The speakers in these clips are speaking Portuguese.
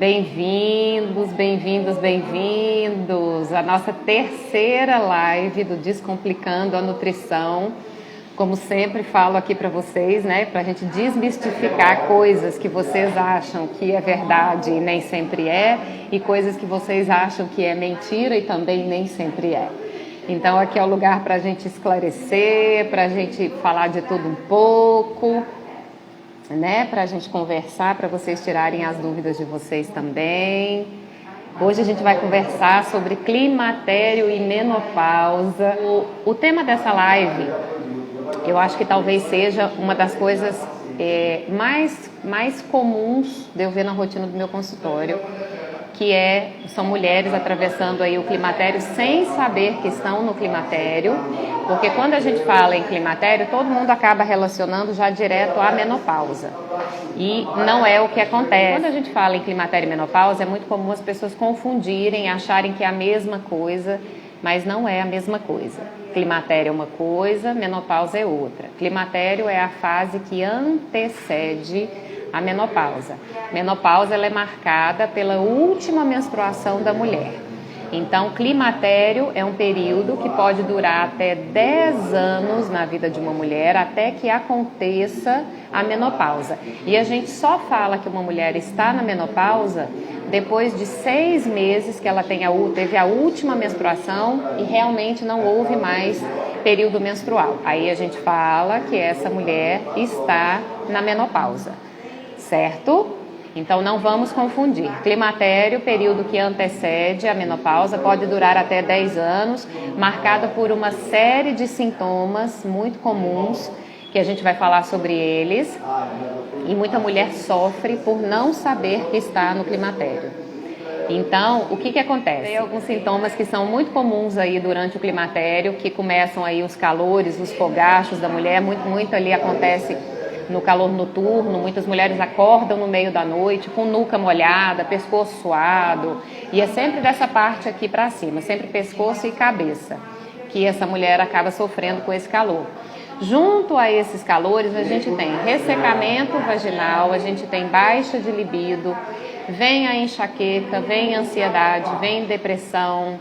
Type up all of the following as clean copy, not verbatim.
Bem-vindos, bem-vindos, bem-vindos à nossa terceira live do Descomplicando a Nutrição. Como sempre falo aqui para vocês, né, para a gente desmistificar coisas que vocês acham que é verdade e nem sempre é, e coisas que vocês acham que é mentira e também nem sempre é. Então aqui é o lugar para a gente esclarecer, para a gente falar de tudo um pouco, né, para a gente conversar, para vocês tirarem as dúvidas de vocês também. Hoje a gente vai conversar sobre climatério e menopausa. O tema dessa live, eu acho que talvez seja uma das coisas mais comuns de eu ver na rotina do meu consultório, que são mulheres atravessando aí o climatério sem saber que estão no climatério, porque quando a gente fala em climatério, todo mundo acaba relacionando já direto à menopausa, e não é o que acontece. Quando a gente fala em climatério e menopausa, é muito comum as pessoas confundirem, acharem que é a mesma coisa, mas não é a mesma coisa. Climatério é uma coisa, menopausa é outra. Climatério é a fase que antecede a menopausa. Menopausa ela é marcada pela última menstruação da mulher. Então, climatério é um período que pode durar até 10 anos na vida de uma mulher, até que aconteça a menopausa. E a gente só fala que uma mulher está na menopausa depois de 6 meses que ela teve a última menstruação e realmente não houve mais período menstrual. Aí a gente fala que essa mulher está na menopausa. Certo? Então não vamos confundir. Climatério, período que antecede a menopausa, pode durar até 10 anos, marcado por uma série de sintomas muito comuns, que a gente vai falar sobre eles, e muita mulher sofre por não saber que está no climatério. Então, o que acontece? Tem alguns sintomas que são muito comuns aí durante o climatério, que começam aí os calores, os fogachos da mulher, muito ali acontece no calor noturno. Muitas mulheres acordam no meio da noite com nuca molhada, pescoço suado, e é sempre dessa parte aqui para cima, sempre pescoço e cabeça, que essa mulher acaba sofrendo com esse calor. Junto a esses calores a gente tem ressecamento vaginal, a gente tem baixa de libido, vem a enxaqueca, vem a ansiedade, vem depressão,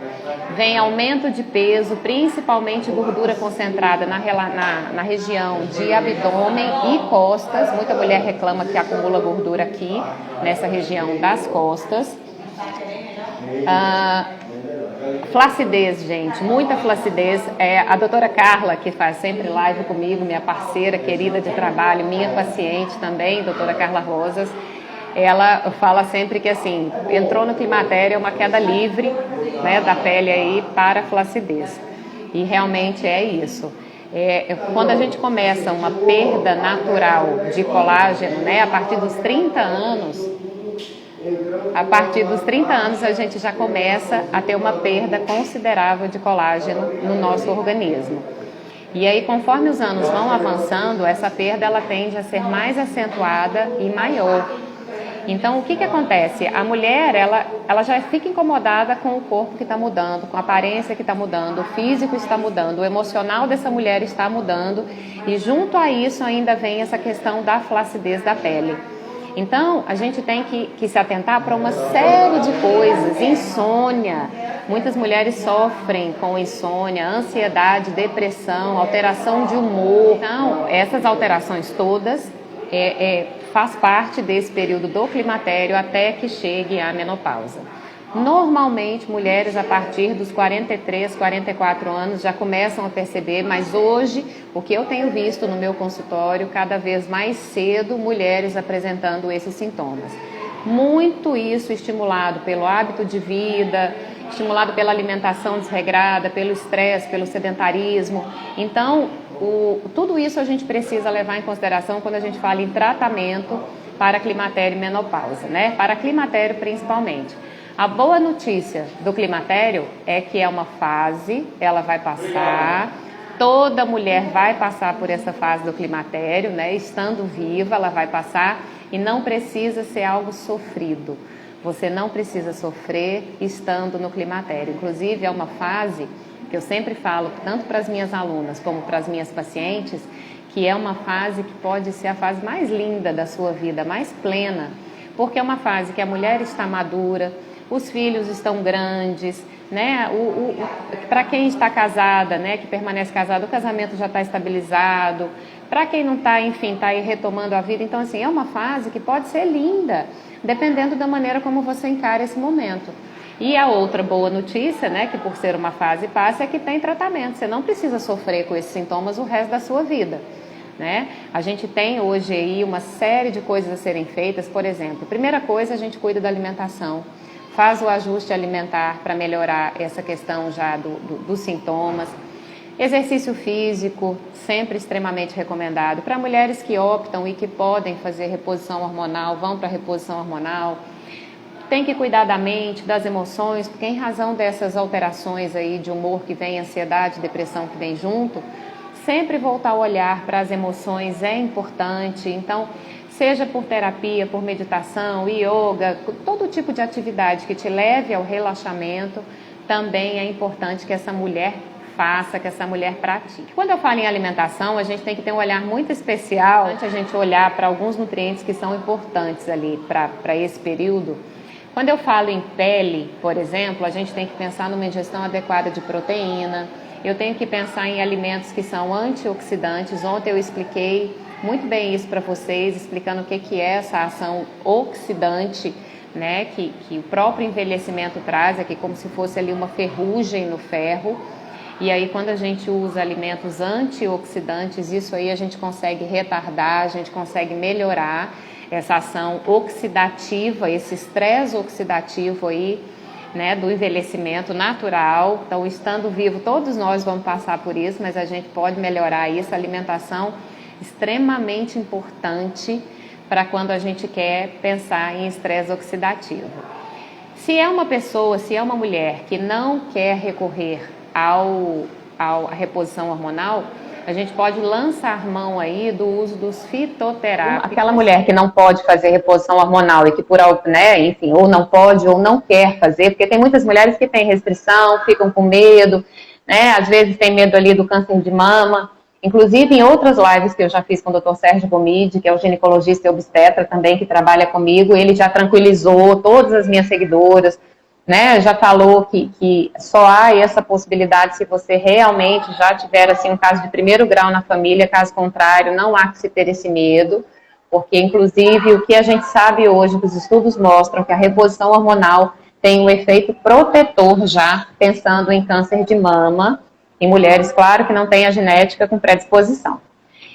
vem aumento de peso, principalmente gordura concentrada na região de abdômen e costas. Muita mulher reclama que acumula gordura aqui, nessa região das costas. Flacidez, gente, muita flacidez. A doutora Carla, que faz sempre live comigo, minha parceira querida de trabalho, minha paciente também, doutora Carla Rosas, ela fala sempre que assim, entrou no climatério, é uma queda livre, né, da pele aí para flacidez. E realmente é isso. Quando a gente começa uma perda natural de colágeno, né, a partir dos 30 anos, a gente já começa a ter uma perda considerável de colágeno no nosso organismo. E aí, conforme os anos vão avançando, essa perda ela tende a ser mais acentuada e maior. Então, o que acontece? A mulher, ela já fica incomodada com o corpo que está mudando, com a aparência que está mudando, o físico está mudando, o emocional dessa mulher está mudando, e junto a isso ainda vem essa questão da flacidez da pele. Então, a gente tem que se atentar para uma série de coisas. Insônia, muitas mulheres sofrem com insônia, ansiedade, depressão, alteração de humor. Então, essas alterações todas faz parte desse período do climatério até que chegue a menopausa. Normalmente, mulheres a partir dos 43, 44 anos já começam a perceber, mas hoje, o que eu tenho visto no meu consultório, cada vez mais cedo, mulheres apresentando esses sintomas. Muito isso estimulado pelo hábito de vida, estimulado pela alimentação desregrada, pelo estresse, pelo sedentarismo. Então, tudo isso a gente precisa levar em consideração quando a gente fala em tratamento para climatério e menopausa, né? Para climatério principalmente. A boa notícia do climatério é que é uma fase, ela vai passar, toda mulher vai passar por essa fase do climatério, né? Estando viva, ela vai passar, e não precisa ser algo sofrido. Você não precisa sofrer estando no climatério. Inclusive, é uma fase que eu sempre falo, tanto para as minhas alunas como para as minhas pacientes, que é uma fase que pode ser a fase mais linda da sua vida, mais plena, porque é uma fase que a mulher está madura, os filhos estão grandes, né? Para quem está casada, né, que permanece casado, o casamento já está estabilizado. Para quem não está, enfim, está aí retomando a vida. Então, assim, é uma fase que pode ser linda, dependendo da maneira como você encara esse momento. E a outra boa notícia, né, que por ser uma fase passa, é que tem tratamento. Você não precisa sofrer com esses sintomas o resto da sua vida, né? A gente tem hoje aí uma série de coisas a serem feitas. Por exemplo, primeira coisa, a gente cuida da alimentação, faz o ajuste alimentar para melhorar essa questão já dos sintomas. Exercício físico, sempre extremamente recomendado. Para mulheres que optam e que podem fazer reposição hormonal, vão para a reposição hormonal. Tem que cuidar da mente, das emoções, porque em razão dessas alterações aí de humor que vem, ansiedade, depressão que vem junto, sempre voltar a olhar para as emoções é importante. Então, seja por terapia, por meditação, yoga, todo tipo de atividade que te leve ao relaxamento, também é importante que essa mulher faça, que essa mulher pratique. Quando eu falo em alimentação, a gente tem que ter um olhar muito especial, antes a gente olhar para alguns nutrientes que são importantes ali para esse período. Quando eu falo em pele, por exemplo, a gente tem que pensar numa ingestão adequada de proteína, eu tenho que pensar em alimentos que são antioxidantes. Ontem eu expliquei muito bem isso para vocês, explicando o que é essa ação oxidante, né, que o próprio envelhecimento traz, aqui como se fosse ali uma ferrugem no ferro. E aí, quando a gente usa alimentos antioxidantes, isso aí a gente consegue retardar, a gente consegue melhorar essa ação oxidativa, esse estresse oxidativo aí, né, do envelhecimento natural. Então, estando vivo, todos nós vamos passar por isso, mas a gente pode melhorar isso. A alimentação extremamente importante para quando a gente quer pensar em estresse oxidativo. Se é uma pessoa, se é uma mulher que não quer recorrer à reposição hormonal, a gente pode lançar mão aí do uso dos fitoterápicos. Aquela mulher que não pode fazer reposição hormonal e que né, enfim, ou não pode ou não quer fazer, porque tem muitas mulheres que têm restrição, ficam com medo, né, às vezes tem medo ali do câncer de mama. Inclusive, em outras lives que eu já fiz com o Dr. Sérgio Gomide, que é o ginecologista e obstetra também, que trabalha comigo, ele já tranquilizou todas as minhas seguidoras, né, já falou que só há essa possibilidade se você realmente já tiver assim, um caso de primeiro grau na família, caso contrário, não há que se ter esse medo, porque inclusive o que a gente sabe hoje, que os estudos mostram que a reposição hormonal tem um efeito protetor já, pensando em câncer de mama, em mulheres, claro, que não têm a genética com predisposição.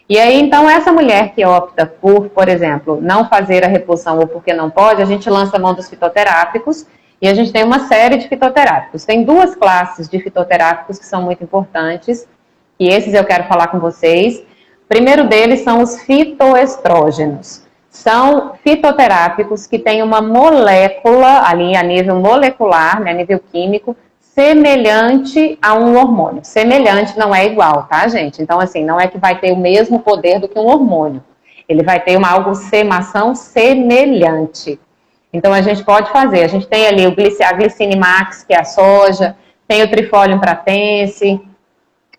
E aí, então, essa mulher que opta por exemplo, não fazer a reposição ou porque não pode, a gente lança a mão dos fitoterápicos. E a gente tem uma série de fitoterápicos. Tem duas classes de fitoterápicos que são muito importantes, e esses eu quero falar com vocês. O primeiro deles são os fitoestrógenos. São fitoterápicos que têm uma molécula, ali a nível molecular, né, a nível químico, semelhante a um hormônio. Semelhante não é igual, tá, gente? Então, assim, não é que vai ter o mesmo poder do que um hormônio. Ele vai ter uma ação semelhante. Então, a gente pode fazer. A gente tem ali a Glicinimax, que é a soja, tem o Trifolium pratense,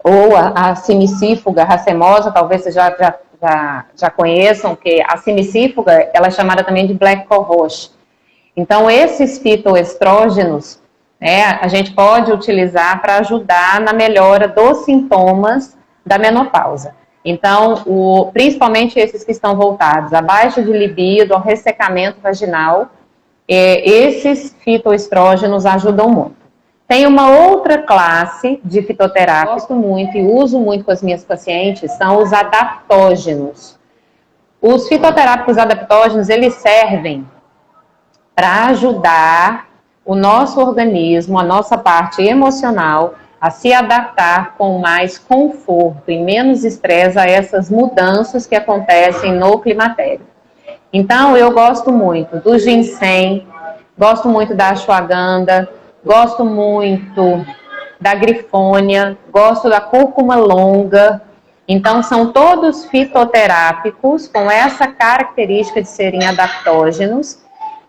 ou a Simicífuga racemosa, talvez vocês já conheçam, que a Simicífuga, ela é chamada também de Black Cohosh. Então, esses fitoestrógenos, né, a gente pode utilizar para ajudar na melhora dos sintomas da menopausa. Então, principalmente esses que estão voltados à baixa de libido, ao ressecamento vaginal, esses fitoestrógenos ajudam muito. Tem uma outra classe de fitoterápicos que eu gosto muito e uso muito com as minhas pacientes, são os adaptógenos. Os fitoterápicos adaptógenos, eles servem para ajudar o nosso organismo, a nossa parte emocional, a se adaptar com mais conforto e menos estresse a essas mudanças que acontecem no climatério. Então, eu gosto muito do ginseng, gosto muito da ashwagandha, gosto muito da grifônia, gosto da cúrcuma longa. Então, são todos fitoterápicos com essa característica de serem adaptógenos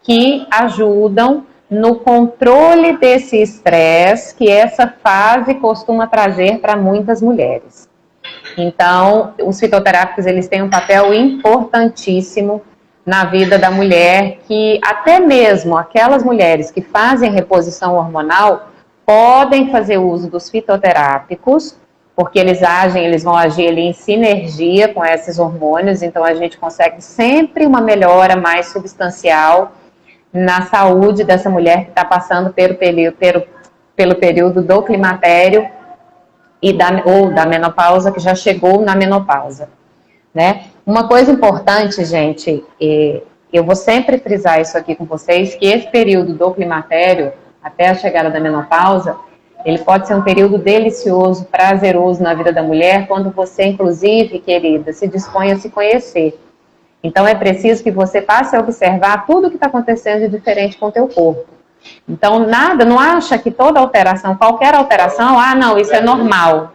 que ajudam no controle desse estresse que essa fase costuma trazer para muitas mulheres. Então, os fitoterápicos, eles têm um papel importantíssimo na vida da mulher, que até mesmo aquelas mulheres que fazem reposição hormonal podem fazer uso dos fitoterápicos, porque eles vão agir ali em sinergia com esses hormônios, então a gente consegue sempre uma melhora mais substancial na saúde dessa mulher que está passando pelo período do climatério ou da menopausa, que já chegou na menopausa, né? Uma coisa importante, gente, eu vou sempre frisar isso aqui com vocês, que esse período do climatério, até a chegada da menopausa, ele pode ser um período delicioso, prazeroso na vida da mulher, quando você, inclusive, querida, se dispõe a se conhecer. Então, é preciso que você passe a observar tudo o que está acontecendo de diferente com o teu corpo. Então, não acha que toda alteração, qualquer alteração, não, isso é normal.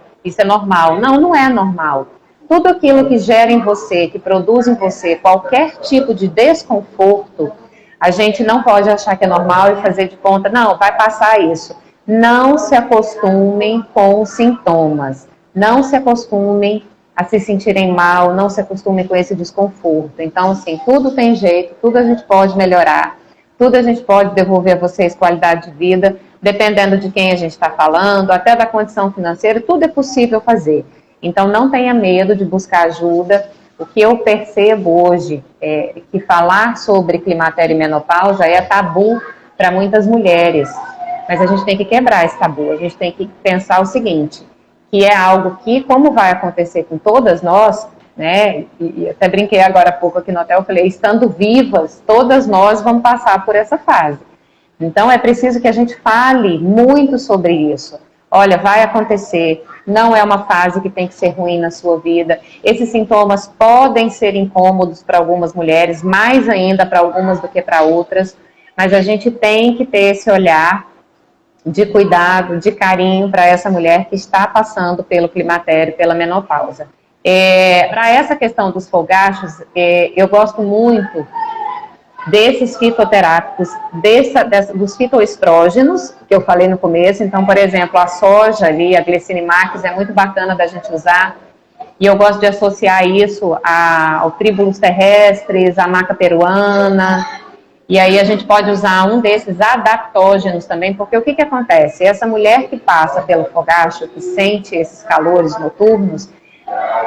Não, não é normal. Tudo aquilo que gera em você, que produz em você qualquer tipo de desconforto, a gente não pode achar que é normal e fazer de conta, não, vai passar isso. Não se acostumem com os sintomas, não se acostumem a se sentirem mal, não se acostumem com esse desconforto. Então, assim, tudo tem jeito, tudo a gente pode melhorar, tudo a gente pode devolver a vocês qualidade de vida, dependendo de quem a gente está falando, até da condição financeira, tudo é possível fazer. Então, não tenha medo de buscar ajuda. O que eu percebo hoje é que falar sobre climatério e menopausa é tabu para muitas mulheres. Mas a gente tem que quebrar esse tabu, a gente tem que pensar o seguinte, que é algo que, como vai acontecer com todas nós, né, e até brinquei agora há pouco aqui no hotel, falei, estando vivas, todas nós vamos passar por essa fase. Então é preciso que a gente fale muito sobre isso. Olha, vai acontecer, não é uma fase que tem que ser ruim na sua vida. Esses sintomas podem ser incômodos para algumas mulheres, mais ainda para algumas do que para outras, mas a gente tem que ter esse olhar de cuidado, de carinho para essa mulher que está passando pelo climatério, pela menopausa. Para essa questão dos fogachos, eu gosto muito desses fitoterápicos, dos fitoestrógenos, que eu falei no começo. Então, por exemplo, a soja ali, a Glicinimax, é muito bacana da gente usar. E eu gosto de associar isso ao tribulus terrestres, à maca peruana. E aí a gente pode usar um desses adaptógenos também, porque o que acontece? Essa mulher que passa pelo fogacho, que sente esses calores noturnos,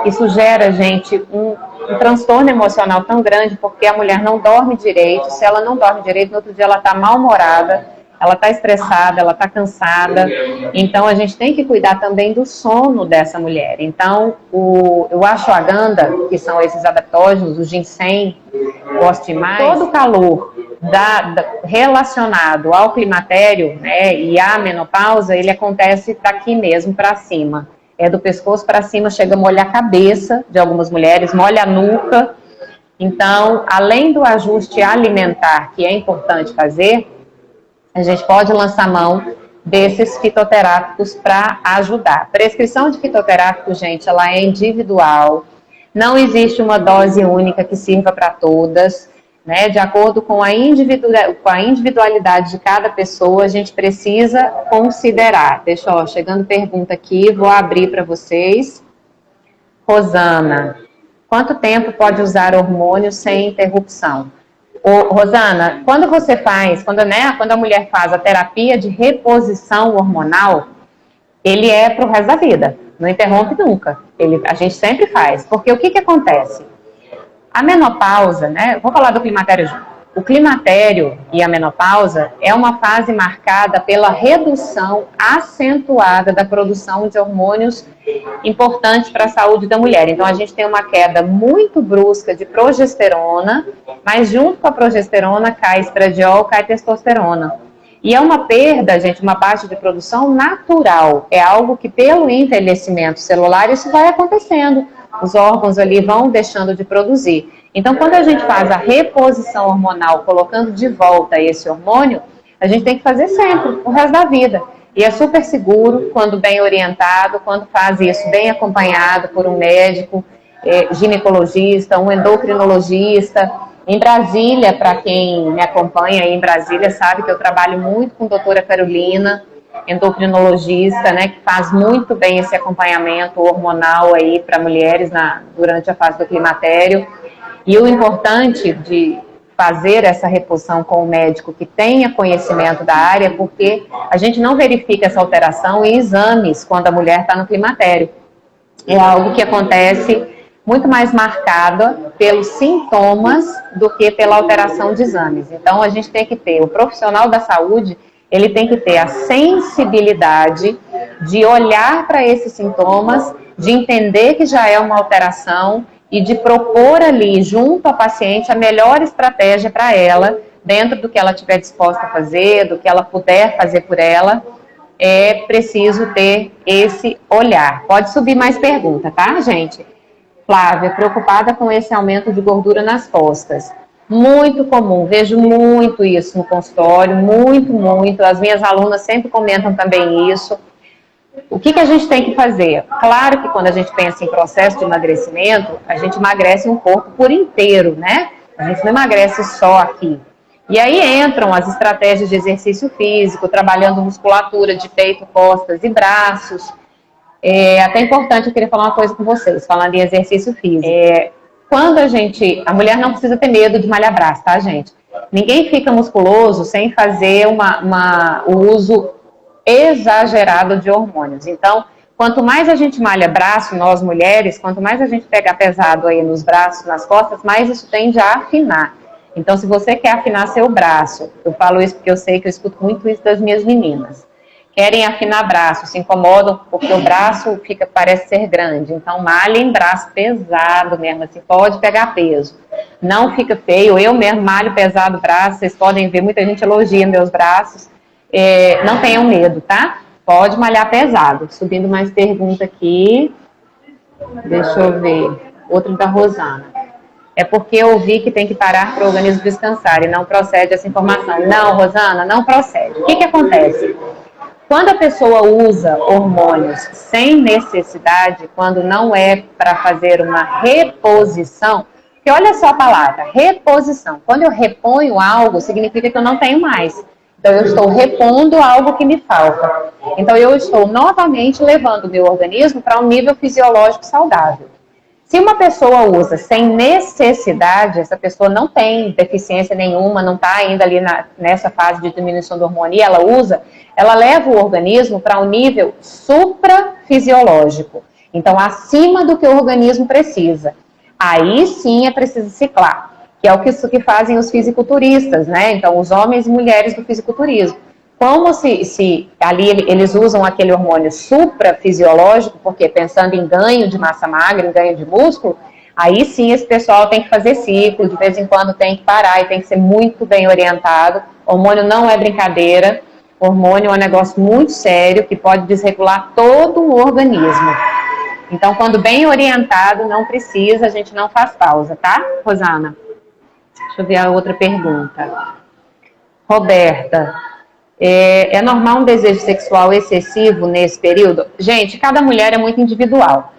isso gera, gente, um transtorno emocional tão grande, porque a mulher não dorme direito. Se ela não dorme direito, no outro dia ela está mal-humorada, ela está estressada, ela está cansada. Então, a gente tem que cuidar também do sono dessa mulher. Então, o ashwagandha, que são esses adaptógenos, o ginseng, gosto demais, todo o calor relacionado ao climatério, né, e à menopausa, ele acontece daqui mesmo para cima. Do pescoço para cima, chega a molhar a cabeça de algumas mulheres, molha a nuca. Então, além do ajuste alimentar, que é importante fazer, a gente pode lançar mão desses fitoterápicos para ajudar. Prescrição de fitoterápicos, gente, ela é individual. Não existe uma dose única que sirva para todas, né? De acordo com a individualidade de cada pessoa, a gente precisa considerar. Chegando pergunta aqui, vou abrir para vocês. Rosana, quanto tempo pode usar hormônio sem interrupção? Rosana, quando a mulher faz a terapia de reposição hormonal, ele é para o resto da vida, não interrompe nunca. A gente sempre faz, porque o que acontece? A menopausa, né? Vou falar do climatério junto. O climatério e a menopausa é uma fase marcada pela redução acentuada da produção de hormônios importantes para a saúde da mulher. Então, a gente tem uma queda muito brusca de progesterona, mas junto com a progesterona cai estradiol, cai testosterona. E é uma perda, gente, uma baixa de produção natural. É algo que, pelo envelhecimento celular, isso vai acontecendo. Os órgãos ali vão deixando de produzir. Então, quando a gente faz a reposição hormonal, colocando de volta esse hormônio, a gente tem que fazer sempre, o resto da vida. E é super seguro, quando bem orientado, quando faz isso bem acompanhado por um médico, ginecologista, um endocrinologista. Em Brasília, para quem me acompanha aí em Brasília, sabe que eu trabalho muito com a doutora Carolina, endocrinologista, né, que faz muito bem esse acompanhamento hormonal aí para mulheres durante a fase do climatério. E o importante de fazer essa reposição com o médico que tenha conhecimento da área, porque a gente não verifica essa alteração em exames quando a mulher está no climatério. É algo que acontece muito mais marcada pelos sintomas do que pela alteração de exames. Então, a gente tem que ter, o profissional da saúde, ele tem que ter a sensibilidade de olhar para esses sintomas, de entender que já é uma alteração e de propor ali, junto à paciente, a melhor estratégia para ela, dentro do que ela estiver disposta a fazer, do que ela puder fazer por ela. É preciso ter esse olhar. Pode subir mais pergunta, tá, gente? Flávia, preocupada com esse aumento de gordura nas costas. Muito comum, vejo muito isso no consultório, muito. As minhas alunas sempre comentam também isso. O que a gente tem que fazer? Claro que quando a gente pensa em processo de emagrecimento, a gente emagrece um corpo por inteiro, né? A gente não emagrece só aqui. E aí entram as estratégias de exercício físico, trabalhando musculatura de peito, costas e braços. É até importante, eu queria falar uma coisa com vocês, falando em exercício físico. Quando a mulher não precisa ter medo de malhar braço, tá, gente? Ninguém fica musculoso sem fazer o uso exagerado de hormônios. Então, quanto mais a gente malha braço, nós mulheres, quanto mais a gente pega pesado aí nos braços, nas costas, mais isso tende a afinar. Então, se você quer afinar seu braço, eu falo isso porque eu sei que eu escuto muito isso das minhas meninas. Querem afinar braço, se incomodam porque o braço parece ser grande. Então, malhem braço pesado mesmo, assim, pode pegar peso. Não fica feio, eu mesmo malho pesado o braço, vocês podem ver, muita gente elogia meus braços. Não tenham medo, tá? Pode malhar pesado. Subindo mais pergunta aqui. Deixa eu ver. Outra da Rosana. É porque eu ouvi que tem que parar para o organismo descansar e não procede essa informação. Não, Rosana, não procede. O que acontece? Quando a pessoa usa hormônios sem necessidade, quando não é para fazer uma reposição, porque olha só a palavra, reposição. Quando eu reponho algo, significa que eu não tenho mais. Então, eu estou repondo algo que me falta. Então, eu estou novamente levando o meu organismo para um nível fisiológico saudável. Se uma pessoa usa sem necessidade, essa pessoa não tem deficiência nenhuma, não está ainda ali nessa fase de diminuição do hormônio, e ela usa, ela leva o organismo para um nível suprafisiológico. Então, acima do que o organismo precisa. Aí sim é preciso ciclar, que é o que fazem os fisiculturistas, né? Então, os homens e mulheres do fisiculturismo. Como se ali eles usam aquele hormônio suprafisiológico, porque pensando em ganho de massa magra, em ganho de músculo, aí sim esse pessoal tem que fazer ciclo, de vez em quando tem que parar e tem que ser muito bem orientado. Hormônio não é brincadeira, hormônio é um negócio muito sério que pode desregular todo o organismo. Então, quando bem orientado, não precisa, a gente não faz pausa, tá, Rosana? Deixa eu ver a outra pergunta. Roberta, é normal um desejo sexual excessivo nesse período? Gente, cada mulher é muito individual.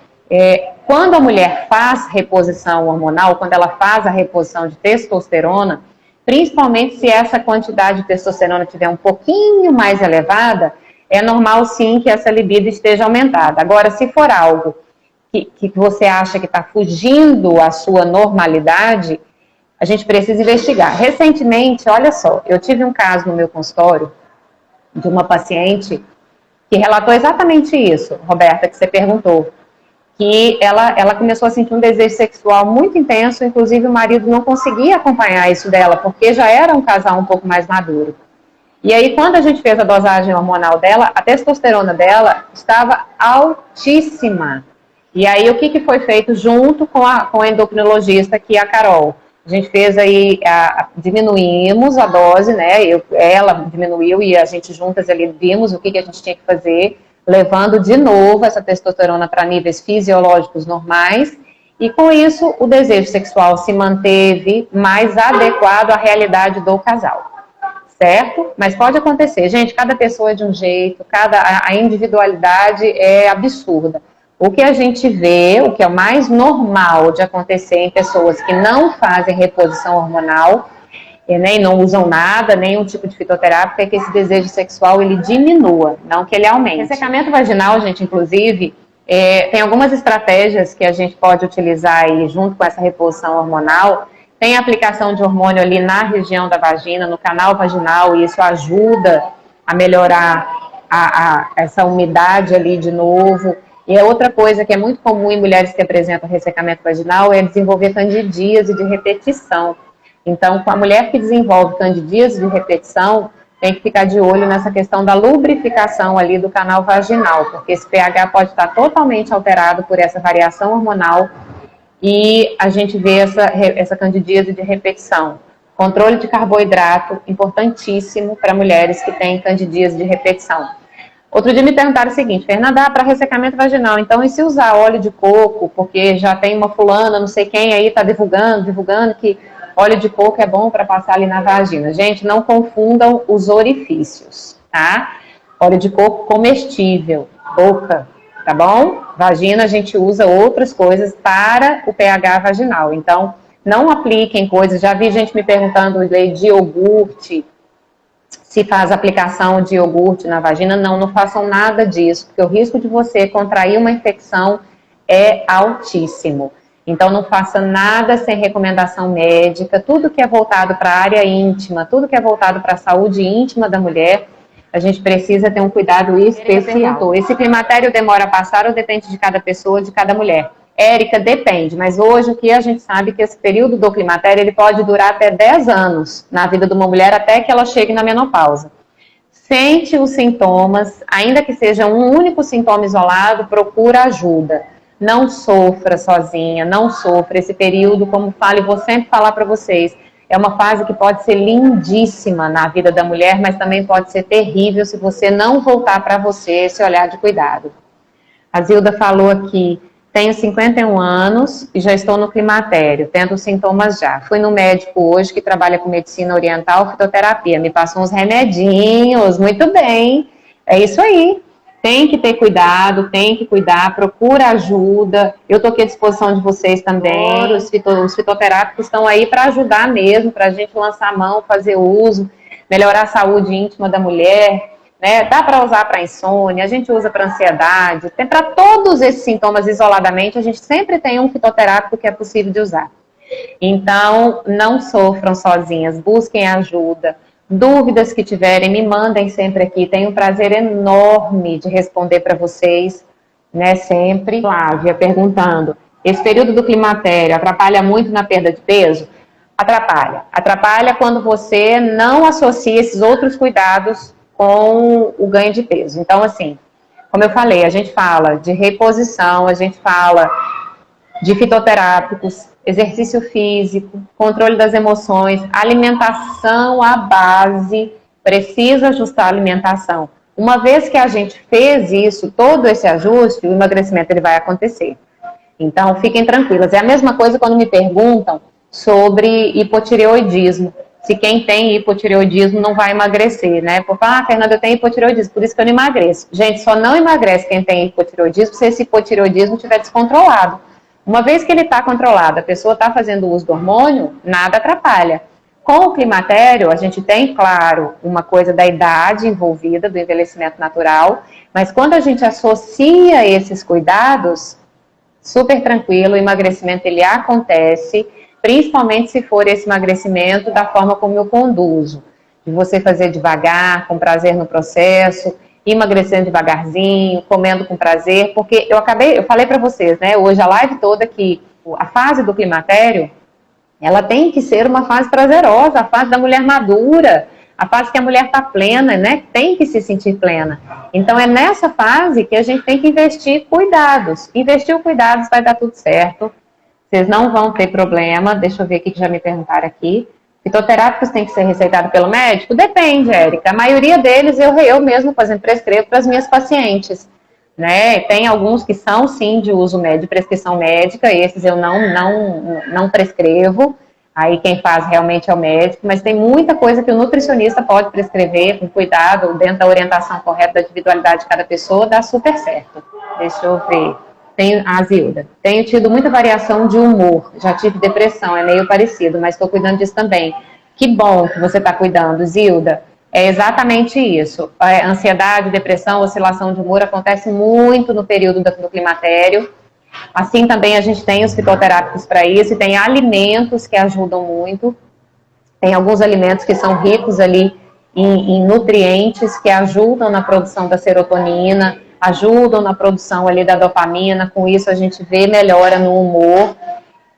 Quando a mulher faz reposição hormonal, quando ela faz a reposição de testosterona, principalmente se essa quantidade de testosterona estiver um pouquinho mais elevada, é normal sim que essa libido esteja aumentada. Agora, se for algo que você acha que está fugindo à sua normalidade, a gente precisa investigar. Recentemente, olha só, eu tive um caso no meu consultório de uma paciente que relatou exatamente isso, Roberta, que você perguntou, que ela começou a sentir um desejo sexual muito intenso, inclusive o marido não conseguia acompanhar isso dela, porque já era um casal um pouco mais maduro. E aí, quando a gente fez a dosagem hormonal dela, a testosterona dela estava altíssima. E aí, o que foi feito junto com a endocrinologista, que é a Carol? A gente fez aí, diminuímos a dose, né? Ela diminuiu e a gente juntas ali vimos o que a gente tinha que fazer, levando de novo essa testosterona para níveis fisiológicos normais. E com isso, o desejo sexual se manteve mais adequado à realidade do casal. Certo? Mas pode acontecer. Gente, cada pessoa é de um jeito, a individualidade é absurda. O que a gente vê, o que é o mais normal de acontecer em pessoas que não fazem reposição hormonal, nem não usam nada, nenhum tipo de fitoterápico, é que esse desejo sexual ele diminua, não que ele aumente. Ressecamento vaginal, gente, inclusive, Tem algumas estratégias que a gente pode utilizar aí junto com essa reposição hormonal. Tem a aplicação de hormônio ali na região da vagina, no canal vaginal, e isso ajuda a melhorar essa umidade ali de novo. E a outra coisa que é muito comum em mulheres que apresentam ressecamento vaginal é desenvolver candidíase de repetição. Então, com a mulher que desenvolve candidíase de repetição, tem que ficar de olho nessa questão da lubrificação ali do canal vaginal, porque esse pH pode estar totalmente alterado por essa variação hormonal e a gente vê essa candidíase de repetição. Controle de carboidrato, importantíssimo para mulheres que têm candidíase de repetição. Outro dia me perguntaram o seguinte: Fernanda, para ressecamento vaginal, então e se usar óleo de coco, porque já tem uma fulana, não sei quem aí está divulgando que óleo de coco é bom para passar ali na vagina. Gente, não confundam os orifícios, tá? Óleo de coco comestível, boca, tá bom? Vagina, a gente usa outras coisas para o pH vaginal. Então, não apliquem coisas. Já vi gente me perguntando de iogurte, se faz aplicação de iogurte na vagina. Não façam nada disso, porque o risco de você contrair uma infecção é altíssimo. Então, não faça nada sem recomendação médica. Tudo que é voltado para a área íntima, tudo que é voltado para a saúde íntima da mulher, a gente precisa ter um cuidado especial. Esse climatério demora a passar ou depende de cada pessoa, de cada mulher? Érica, depende, mas hoje o que a gente sabe é que esse período do climatério ele pode durar até 10 anos na vida de uma mulher até que ela chegue na menopausa. Sente os sintomas, ainda que seja um único sintoma isolado, procura ajuda. Não sofra sozinha, não sofra esse período, como falo e vou sempre falar para vocês, é uma fase que pode ser lindíssima na vida da mulher, mas também pode ser terrível se você não voltar para você esse olhar de cuidado. A Zilda falou aqui, tenho 51 anos e já estou no climatério, tendo sintomas já. Fui no médico hoje que trabalha com medicina oriental, fitoterapia, me passou uns remedinhos, muito bem, é isso aí. Tem que ter cuidado, tem que cuidar, procura ajuda. Eu estou aqui à disposição de vocês também. Os fitoterápicos estão aí para ajudar mesmo, para a gente lançar a mão, fazer uso, melhorar a saúde íntima da mulher. Né? Dá para usar para insônia, a gente usa para ansiedade. Tem para todos esses sintomas isoladamente, a gente sempre tem um fitoterápico que é possível de usar. Então, não sofram sozinhas, busquem ajuda. Dúvidas que tiverem, me mandem sempre aqui. Tenho um prazer enorme de responder para vocês, né, sempre. Flávia perguntando, esse período do climatério atrapalha muito na perda de peso? Atrapalha. Atrapalha quando você não associa esses outros cuidados com o ganho de peso. Então, assim, como eu falei, a gente fala de reposição, a gente fala de fitoterápicos, exercício físico, controle das emoções, alimentação à base, precisa ajustar a alimentação. Uma vez que a gente fez isso, todo esse ajuste, o emagrecimento ele vai acontecer. Então, fiquem tranquilas. É a mesma coisa quando me perguntam sobre hipotireoidismo. Se quem tem hipotireoidismo não vai emagrecer, né? Porque, Fernanda, eu tenho hipotireoidismo, por isso que eu não emagreço. Gente, só não emagrece quem tem hipotireoidismo se esse hipotireoidismo estiver descontrolado. Uma vez que ele está controlado, a pessoa está fazendo uso do hormônio, nada atrapalha. Com o climatério, a gente tem, claro, uma coisa da idade envolvida, do envelhecimento natural, mas quando a gente associa esses cuidados, super tranquilo, o emagrecimento ele acontece, principalmente se for esse emagrecimento da forma como eu conduzo. De você fazer devagar, com prazer no processo, emagrecendo devagarzinho, comendo com prazer, porque eu falei para vocês, né, hoje a live toda que a fase do climatério, ela tem que ser uma fase prazerosa, a fase da mulher madura, a fase que a mulher está plena, né, tem que se sentir plena. Então é nessa fase que a gente tem que investir cuidados. Investir cuidados vai dar tudo certo, vocês não vão ter problema. Deixa eu ver o que já me perguntaram aqui. Fitoterápicos têm que ser receitados pelo médico? Depende, Érica. A maioria deles eu mesmo, por exemplo, prescrevo para as minhas pacientes. Né? Tem alguns que são, sim, de uso médico, de prescrição médica. Esses eu não prescrevo. Aí quem faz realmente é o médico. Mas tem muita coisa que o nutricionista pode prescrever com cuidado, dentro da orientação correta da individualidade de cada pessoa, dá super certo. Deixa eu ver. Zilda, tenho tido muita variação de humor, já tive depressão, é meio parecido, mas estou cuidando disso também. Que bom que você está cuidando, Zilda. É exatamente isso. Ansiedade, depressão, oscilação de humor acontece muito no período do climatério. Assim também a gente tem os fitoterápicos para isso, e tem alimentos que ajudam muito. Tem alguns alimentos que são ricos ali em nutrientes que ajudam na produção da serotonina, ajudam na produção ali da dopamina. Com isso a gente vê melhora no humor.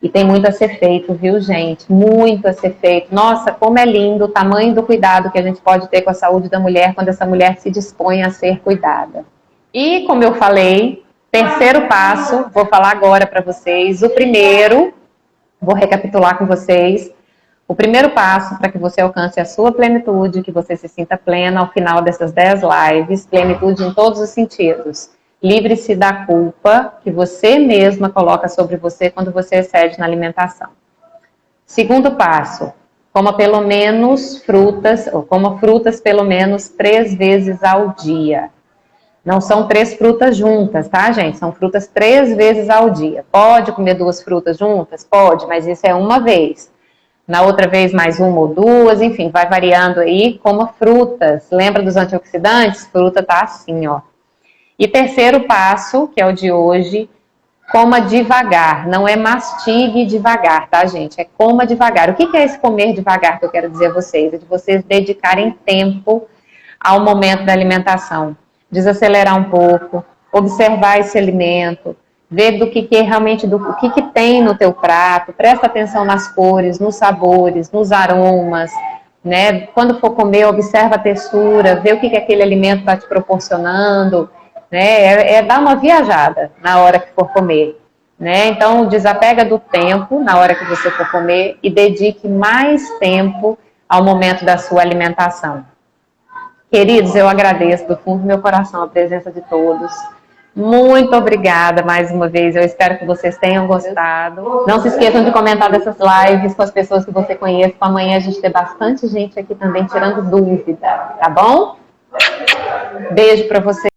E tem muito a ser feito, viu, gente? Muito a ser feito. Nossa, como é lindo o tamanho do cuidado que a gente pode ter com a saúde da mulher quando essa mulher se dispõe a ser cuidada. E, como eu falei, terceiro passo, vou falar agora para vocês. O primeiro, vou recapitular com vocês. O primeiro passo para que você alcance a sua plenitude, que você se sinta plena ao final dessas 10 lives, plenitude em todos os sentidos. Livre-se da culpa que você mesma coloca sobre você quando você excede na alimentação. Segundo passo, coma pelo menos frutas, ou coma frutas pelo menos 3 vezes ao dia. Não são 3 frutas juntas, tá, gente? São frutas 3 vezes ao dia. Pode comer 2 frutas juntas? Pode, mas isso é uma vez. Na outra vez mais uma ou 2, enfim, vai variando aí. Coma frutas. Lembra dos antioxidantes? Fruta tá assim, ó. E terceiro passo, que é o de hoje, coma devagar. Não é mastigue devagar, tá, gente? É coma devagar. O que é esse comer devagar que eu quero dizer a vocês? É de vocês dedicarem tempo ao momento da alimentação. Desacelerar um pouco, observar esse alimento, ver do que realmente, o que tem no teu prato, presta atenção nas cores, nos sabores, nos aromas, né? Quando for comer, observa a textura, vê o que aquele alimento está te proporcionando, né? Dar uma viajada na hora que for comer, né? Então, desapega do tempo na hora que você for comer e dedique mais tempo ao momento da sua alimentação. Queridos, eu agradeço do fundo do meu coração a presença de todos. Muito obrigada mais uma vez. Eu espero que vocês tenham gostado. Não se esqueçam de comentar dessas lives com as pessoas que você conhece, para amanhã a gente ter bastante gente aqui também tirando dúvida, tá bom? Beijo para vocês.